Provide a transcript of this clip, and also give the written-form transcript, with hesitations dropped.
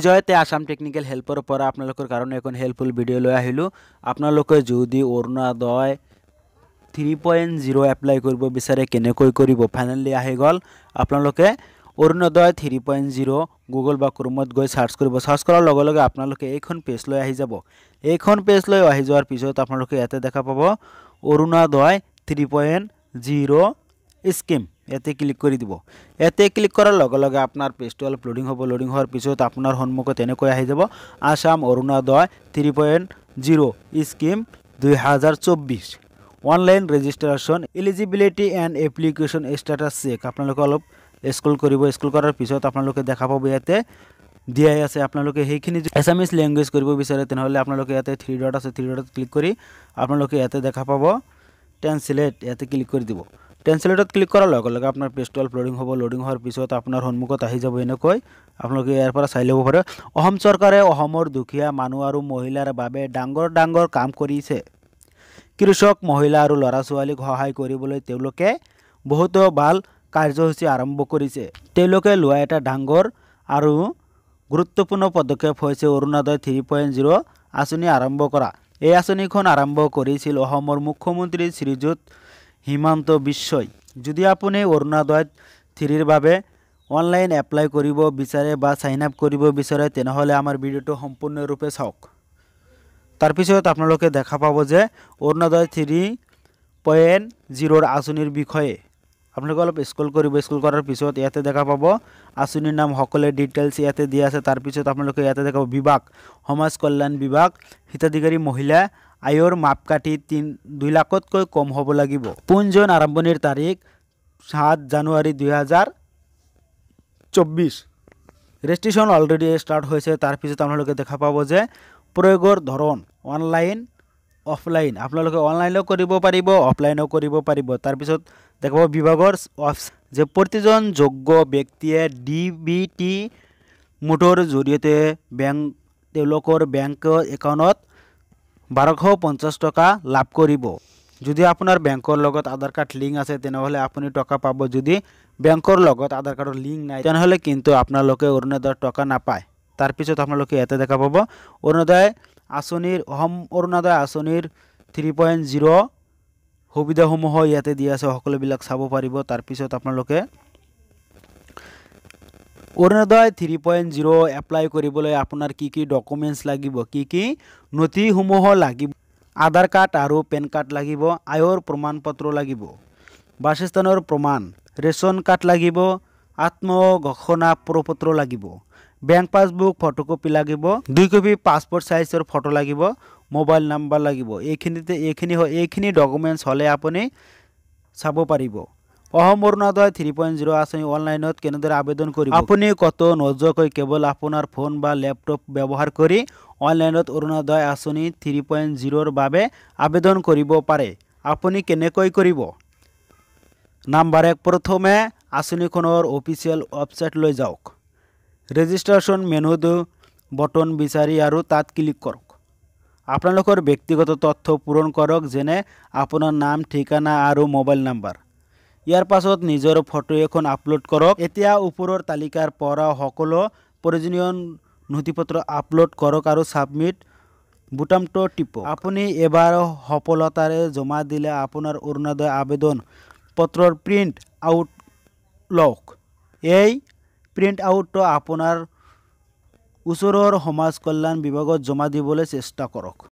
Jayate Assam technical হেল্পৰ পৰা আপোনালোকৰ কাৰণে এখন হেল্পফুল ভিডিঅ' লৈ আহিলোঁ। আপোনালোকে যদি অৰুণোদয় 3.0 এপ্লাই কৰিব বিচাৰে কেনেকৈ কৰিব ফাইনালি আহি গ'ল। আপোনালোকে অৰুণোদয় 3.0 গুগল বা ক্ৰোমত গৈ সাৰ্চ কৰিব। সাৰ্চ কৰাৰ লগে লগে আপোনালোকে এইখন পেজ লৈ আহি যাব। এইখন পেজ লৈ আহি যোৱাৰ পিছত আপোনালোকে ইয়াতে দেখা পাব অৰুণোদয় 3.0 স্কিম। ইয়াতে ক্লিক কৰি দিব। ইয়াতে ক্লিক কৰাৰ লগে লগে আপোনাৰ পেজটো অলপ লোডিং হ'ব। লোডিং হোৱাৰ পিছত আপোনাৰ সন্মুখত এনেকৈ আহি যাব Assam Arunodoi 3.0 scheme 2024 online registration eligibility and application status check. আপোনালোকে অলপ স্ক্ৰল কৰিব। স্ক্ৰল কৰাৰ পিছত আপোনালোকে দেখা পাব ইয়াতে দিয়াই আছে। আপোনালোকে সেইখিনি এছামিছ লেংগুৱেজ কৰিব বিচাৰে তেনেহ'লে আপোনালোকে ইয়াতে 3 ডট আছে। 3 ডটত ক্লিক কৰি আপোনালোকে ইয়াতে দেখা পাব ট্ৰান্সলেট। ইয়াতে ক্লিক কৰি দিব। ট্ৰান্সলেটত ক্লিক কৰাৰ লগে লগে আপোনাৰ পেজটো অলপ লোডিং হ'ব। লোডিং হোৱাৰ পিছত আপোনাৰ সন্মুখত আহি যাব এনেকৈ। আপোনালোকে ইয়াৰ পৰা চাই ল'ব পাৰে অসম চৰকাৰে অসমৰ দুখীয়া মানুহ আৰু মহিলাৰ বাবে ডাঙৰ ডাঙৰ কাম কৰিছে। কৃষক মহিলা আৰু ল'ৰা ছোৱালীক সহায় কৰিবলৈ তেওঁলোকে বহুতো ভাল কাৰ্যসূচী আৰম্ভ কৰিছে। তেওঁলোকে লোৱা এটা ডাঙৰ আৰু গুৰুত্বপূৰ্ণ পদক্ষেপ হৈছে অৰুণোদয় 3.0 আঁচনি আৰম্ভ কৰা। এই আঁচনিখন আৰম্ভ কৰিছিল অসমৰ মুখ্যমন্ত্ৰী শ্ৰীযুত হিমন্ত বিশ্বই। যদি আপুনি অৰুণোদয় 3ৰ বাবে অনলাইন এপ্লাই কৰিব বিচাৰে বা সাইন আপ কৰিব বিচাৰে তেনেহ'লে আমাৰ ভিডিঅ'টো সম্পূৰ্ণৰূপে চাওক। তাৰপিছত আপোনালোকে দেখা পাব যে অৰুণোদয় 3.0 আঁচনিৰ বিষয়ে আপোনালোকে অলপ স্ক্ৰল কৰিব। স্ক্ৰল কৰাৰ পিছত ইয়াতে দেখা পাব আঁচনিৰ নাম সকলো ডিটেইলছ ইয়াতে দিয়া আছে। তাৰপিছত আপোনালোকে ইয়াতে দেখা পাব বিভাগ সমাজ কল্যাণ বিভাগ হিতাধিকাৰী মহিলা আয়ৰ মাপকাঠি 2 লাখতকৈ কম হ'ব লাগিব। পঞ্জীয়ন আৰম্ভণিৰ তাৰিখ 7 জানুৱাৰী 2024। ৰেজিষ্ট্ৰেশ্যন অলৰেডি ষ্টাৰ্ট হৈছে। তাৰপিছত আপোনালোকে দেখা পাব যে প্ৰয়োগৰ ধৰণ অনলাইন অফলাইন। আপোনালোকে অনলাইনো কৰিব পাৰিব অফলাইনো কৰিব পাৰিব। তাৰপিছত দেখা পাব বিভাগৰ যে প্ৰতিজন যোগ্য ব্যক্তিয়ে DBT মোডৰ জৰিয়তে তেওঁলোকৰ বেংক একাউণ্টত 1250 টকা লাভ কৰিব। যদি আপোনাৰ বেংকৰ লগত আধাৰ কাৰ্ড লিংক আছে তেনেহ'লে আপুনি টকা পাব। যদি বেংকৰ লগত আধাৰ কাৰ্ডৰ লিংক নাই তেনেহ'লে কিন্তু আপোনালোকে অৰুণোদয়ৰ টকা নাপায়। তাৰপিছত আপোনালোকে ইয়াতে দেখা পাব অৰুণোদয় আঁচনিৰ 3.0 সুবিধাসমূহ ইয়াতে দিয়া আছে। সকলোবিলাক চাব পাৰিব। তাৰপিছত আপোনালোকে অৰুণোদয় 3.0 এপ্লাই কৰিবলৈ আপোনাৰ কি কি ডকুমেণ্টছ লাগিব, কি কি নথিসমূহ লাগিব। আধাৰ কাৰ্ড আৰু পেন কাৰ্ড লাগিব, আয়ৰ প্ৰমাণপত্ৰ লাগিব, বাসস্থানৰ প্ৰমাণ, ৰেচন কাৰ্ড লাগিব, আত্মঘোষণা প্ৰপত্ৰ লাগিব, বেংক পাছবুক ফটোকপি লাগিব, 2 কপি পাছপোৰ্ট সাইজৰ ফটো লাগিব, মোবাইল নাম্বাৰ লাগিব। এইখিনি ডকুমেণ্টছ হ'লে আপুনি চাব পাৰিব। অসম অৰুণোদয় 3.0 আঁচনি অনলাইনত কেনেদৰে আবেদন কৰিব। আপুনি কতো নোযোৱাকৈ কেৱল আপোনাৰ ফোন বা লেপটপ ব্যৱহাৰ কৰি অনলাইনত অৰুণোদয় আঁচনি 3.0ৰ বাবে আবেদন কৰিব পাৰে। আপুনি কেনেকৈ কৰিব? নাম্বাৰ 1 প্ৰথমে আঁচনিখনৰ অফিচিয়েল ৱেবছাইটলৈ যাওক। ৰেজিষ্ট্ৰেশ্যন মেনুত বটন বিচাৰি আৰু তাত ক্লিক কৰক। আপোনালোকৰ ব্যক্তিগত তথ্য পূৰণ কৰক যেনে আপোনাৰ নাম, ঠিকনা আৰু মোবাইল নাম্বাৰ। ইয়াৰ পাছত নিজৰ ফটো এখন আপলোড কৰক। এতিয়া ওপৰৰ তালিকাৰ পৰা সকলো প্ৰয়োজনীয় নথিপত্ৰ আপলোড কৰক আৰু ছাবমিট বুটামটো টিপক। আপুনি এবাৰ সফলতাৰে জমা দিলে আপোনাৰ অৰুণোদয় আবেদন পত্ৰৰ প্ৰিণ্ট আউট লওক। এই প্ৰিণ্ট আউটটো আপোনাৰ ওচৰৰ সমাজ কল্যাণ বিভাগত জমা দিবলৈ চেষ্টা কৰক।